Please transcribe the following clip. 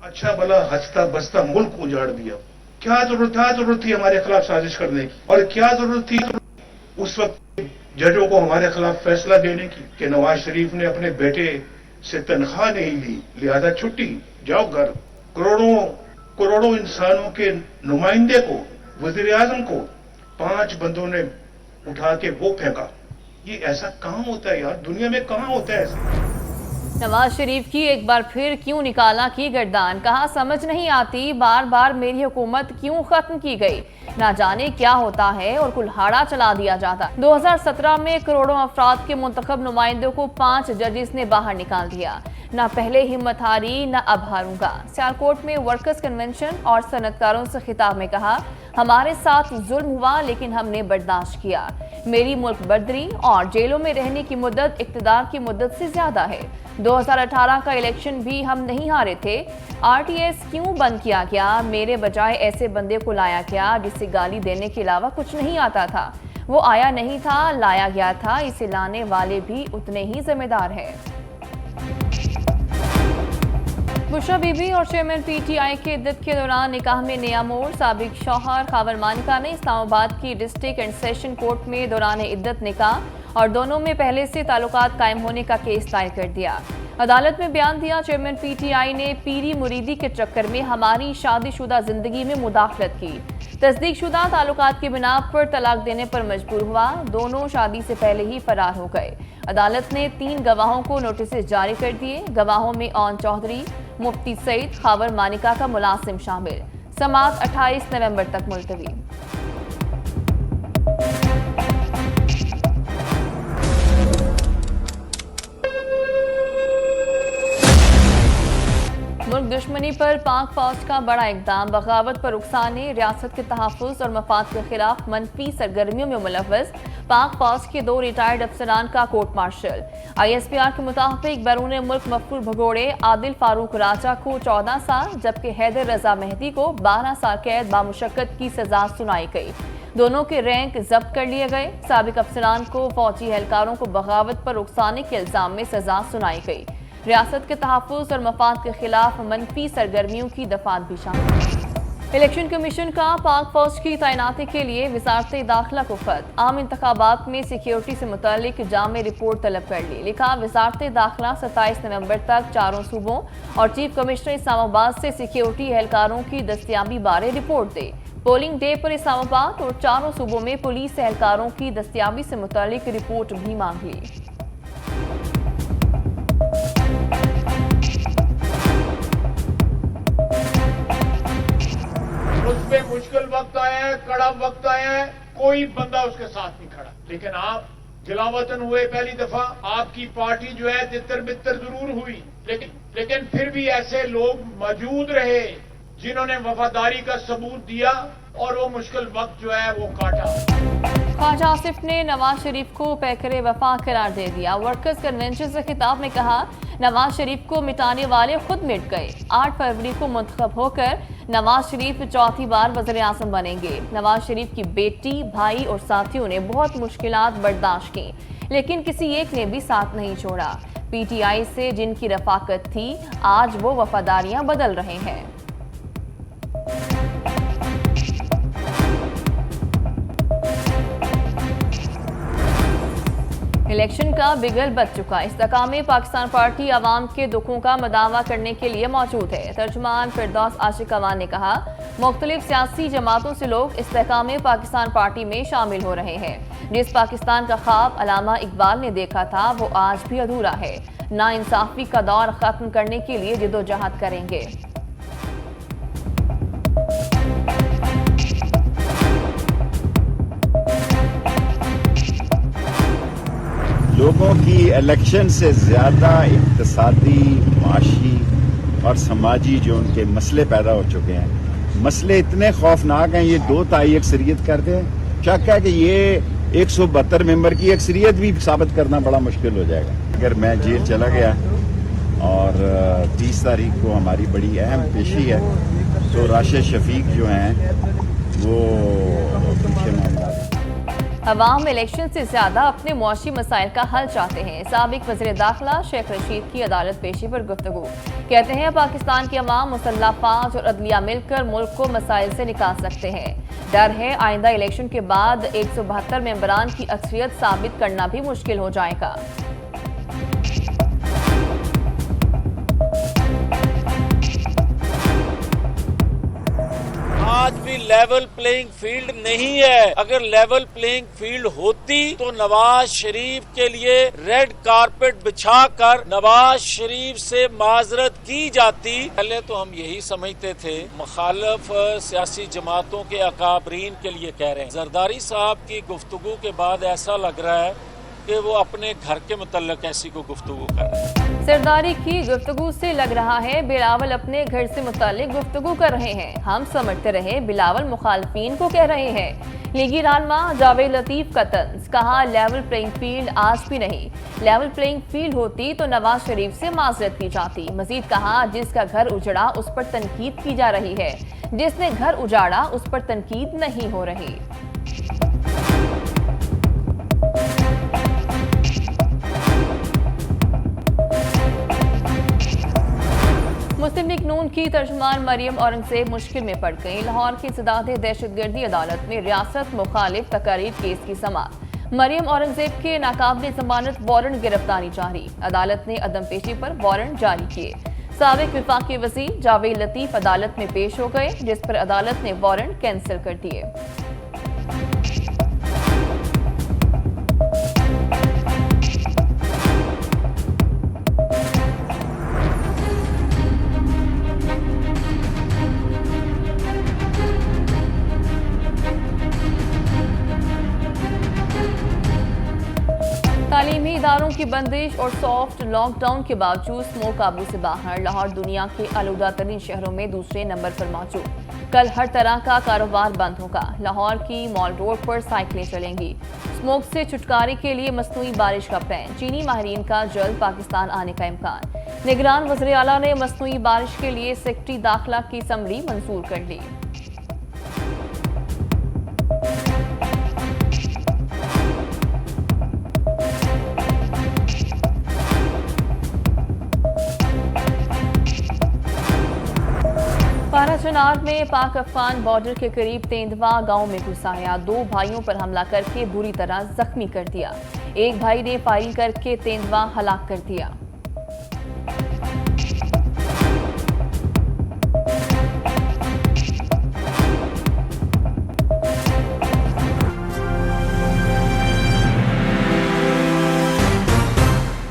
अच्छा भला हंसता बसता मुल्क उजाड़ दिया। क्या जरूरत थी हमारे खिलाफ साजिश करने की, और क्या जरूरत थी उस वक्त जजों को हमारे खिलाफ फैसला देने की कि नवाज शरीफ ने अपने बेटे से तनख्वाह नहीं ली, लिहाजा छुट्टी, जाओ घर। करोड़ों करोड़ों इंसानों के नुमाइंदे को, वजीर आजम को 5 बंदों ने उठा के वो फेंका। ये ऐसा कहां होता है यार, दुनिया में कहां होता है ऐसा। नवाज शरीफ की एक बार फिर क्यों निकाला की गर्दान, कहा समझ नहीं आती बार बार मेरी हुकूमत क्यों खत्म की गई, ना जाने क्या होता है और कुल्हाड़ा चला दिया जाता। 2017 में करोड़ों अफराद के मुंतखब नुमाइंदों को 5 जजेस ने बाहर निकाल दिया। ना पहले हिम्मत हारी, ना अब हारूंगा। सियालकोट में वर्कर्स कन्वेंशन और सनतकारों से खिताब में कहा, हमारे साथ जुल्म हुआ लेकिन हमने बर्दाश्त किया। मेरी मुल्क बर्दरी और जेलों में रहने की मुद्दत इक़्तिदार की मुद्दत से ज्यादा है। 2018 का इलेक्शन भी हम नहीं हारे थे। आरटीएस क्यों बंद किया गया, मेरे बजाय ऐसे बंदे को लाया गया जिससे गाली देने के अलावा कुछ नहीं आता था। वो आया नहीं था, लाया गया था, इसे लाने वाले भी उतने ही जिम्मेदार हैं। बुशरा बीबी और चेयरमैन पीटीआई के इद्दत के दौरान निकाह में नया मोड़, साबिक शौहर खावर मानिका ने इस्लामाबाद की डिस्ट्रिक्ट एंड सेशन कोर्ट में दौरान इद्दत निकाह और दोनों में पहले से ताल्लुकात कायम होने का केस दायर कर दिया। अदालत में बयान दिया, चेयरमैन पीटीआई ने पीरी मुरीदी के चक्कर में हमारी शादीशुदा जिंदगी में मुदाखलत की, तस्दीकशुदा ताल्लुकात की बिना पर तलाक देने पर मजबूर हुआ, दोनों शादी से पहले ही फरार हो गए। अदालत ने 3 गवाहों को नोटिस जारी कर दिए। गवाहों में ओन चौधरी, मुफ्ती सईद, खावर मानिका का मुलाजिम शामिल। समाअत 28 नवंबर तक मुलतवी। मुल्क दुश्मनी पर पाक फौज का बड़ा इकदाम, बगावत पर उकसाने, रियासत के तहफ़्फ़ुज़ और मफाद के खिलाफ मनफी सरगर्मियों में मुलव्वस पाक फौज के 2 रिटायर्ड अफसरान का कोर्ट मार्शल। ISPR के मुताबिक बैरून मुल्क मफरूर भगोड़े आदिल फारूक राजा को 14 साल जबकि हैदर रजा मेहदी को 12 साल कैद बामुशक्कत की सजा सुनाई गई। दोनों के रैंक जब्त कर लिए गए। साबिक अफसरान को फौजी एहलकारों को बगावत पर उकसाने के इल्जाम में सजा सुनाई गई। रियासत के तहफ़्फ़ुज़ और मफाद के खिलाफ मनफी सरगर्मियों की दफात भी शामिल। इलेक्शन कमीशन का पाक फौज की तैनाती के लिए वज़ारत दाखिला को खत, आम इंतखाबात में सिक्योरिटी से मुतालिक जामे रिपोर्ट तलब कर ली। लिखा, वज़ारत दाखिला 27 नवंबर तक 4 सूबों और चीफ कमिश्नर इस्लामाबाद से सिक्योरिटी एहलकारों की दस्तियाबी बारे रिपोर्ट दे। पोलिंग डे पर इस्लामाबाद और 4 सूबों में पुलिस एहलकारों की दस्तियाबी से मुतालिक रिपोर्ट भी मांग ली। उसमें मुश्किल वक्त आया है, कड़ा वक्त आया है, कोई बंदा उसके साथ नहीं खड़ा। लेकिन आप जिलावतन हुए पहली दफा, आपकी पार्टी जो है तितर बितर जरूर हुई, लेकिन फिर भी ऐसे लोग मौजूद रहे जिन्होंने वफादारी का सबूत दिया और वो मुश्किल वक्त जो है वो काटा। ख्वाजा आसिफ ने नवाज शरीफ को पैकरे वफा करार दे दिया। वर्कर्स कन्वेंशन से खिताब में कहा, नवाज शरीफ को मिटाने वाले खुद मिट गए। 8 फरवरी को मुंतखब होकर नवाज शरीफ 4थी बार वज़ीर आज़म बनेंगे। नवाज शरीफ की बेटी, भाई और साथियों ने बहुत मुश्किलात बर्दाश्त की, लेकिन किसी एक ने भी साथ नहीं छोड़ा। पीटीआई से जिनकी रफाकत थी, आज वो वफादारियां बदल रहे हैं। इलेक्शन का बिगल बच चुका। इस्तेकाम पाकिस्तान पार्टी आवाम के दुखों का मदावा करने के लिए मौजूद है। तर्जुमान फिरदौस आशिक अवान ने कहा, मुख्तलिफ सियासी जमातों से लोग इस्तेकाम पाकिस्तान पार्टी में शामिल हो रहे हैं। जिस पाकिस्तान का ख्वाब अल्लामा इकबाल ने देखा था, वो आज भी अधूरा है। नाइंसाफी का दौर खत्म करने के लिए जिद्दोजहद करेंगे। लोगों की इलेक्शन से ज़्यादा इक्तिसादी, माशी और समाजी जो उनके मसले पैदा हो चुके हैं, मसले इतने खौफनाक हैं, ये 2 ताई अक्सरियत कर दें, शक है कि ये 172 मेंबर की अक्सरियत भी साबित करना बड़ा मुश्किल हो जाएगा। अगर मैं जेल चला गया और 30 तारीख को हमारी बड़ी अहम पेशी है, तो राशिद शफीक जो हैं वो पीछे मामला। अवाम इलेक्शन से ज्यादा अपने मुआशी मसाइल का हल चाहते हैं। साबिक वज़ीर दाखिला शेख रशीद की अदालत पेशी पर गुफ्तगू। कहते हैं पाकिस्तान की अवाम, मुसल्लह फौज और अदलिया मिलकर मुल्क को मसाइल से निकाल सकते हैं। डर है आइंदा इलेक्शन के बाद 172 मेंबरान की अक्सरियत साबित करना भी मुश्किल हो जाएगा। आज भी लेवल प्लेइंग फील्ड नहीं है। अगर लेवल प्लेइंग फील्ड होती तो नवाज शरीफ के लिए रेड कारपेट बिछाकर नवाज शरीफ से माजरत की जाती। पहले तो हम यही समझते थे, मुखालिफ सियासी जमातों के अकाबरीन के लिए कह रहे हैं। जरदारी साहब की गुफ्तगू के बाद ऐसा लग रहा है कि वो अपने घर के मुतल्लिक ऐसी को गुफ्तगू कर रहे हैं। सरदारी की गुफ्तगू से लग रहा है बिलावल अपने घर से मुतालिक गुफ्तगू कर रहे हैं। हम समझते रहे बिलावल मुखालफीन को कह रहे हैं। लीगी रहनुमा जावेद लतीफ का तंज, कहा लेवल प्लेइंग फील्ड आज भी नहीं। लेवल प्लेइंग फील्ड होती तो नवाज शरीफ से माजरत की जाती। मजीद कहा जिसका घर उजड़ा उस पर तनकीद की जा रही है, जिसने घर उजाड़ा उस पर तनकीद नहीं हो रही। मुस्लिम लीग नून की तर्जुमान मरियम औरंगजेब मुश्किल में पड़ गई। लाहौर की इंसदाद दहशतगर्दी अदालत में रियासत मुखालिफ तकारीर केस की समाअत। मरियम औरंगजेब के नाकाबिल जमानत वारंट गिरफ्तारी जारी। अदालत ने अदम पेशी पर वारंट जारी किए। साबिक विफाकी वजीर जावेद लतीफ अदालत में पेश हो गए, जिस पर अदालत ने वारंट कैंसिल कर दिए। तालीमी इदारों की बंदिश और सॉफ्ट लॉकडाउन के बावजूद स्मोक काबू से बाहर। लाहौर दुनिया के आलूदा तरीन शहरों में दूसरे नंबर पर मौजूद। कल हर तरह का कारोबार बंद होगा। लाहौर की मॉल रोड पर साइकिलें चलेंगी। स्मोक से छुटकारे के लिए मसनूई बारिश का प्लान। चीनी माहिरीन का जल्द पाकिस्तान आने का इम्कान। निगरान वज़ीर आला ने मसनूई बारिश के लिए सेक्रेटरी दाखिला की समरी मंजूर कर ली। पाराचनार में पाक अफगान बॉर्डर के करीब तेंदवा गांव में घुस आया। 2 भाइयों पर हमला करके बुरी तरह जख्मी कर दिया। एक भाई ने फायरिंग करके तेंदवा हलाक कर दिया।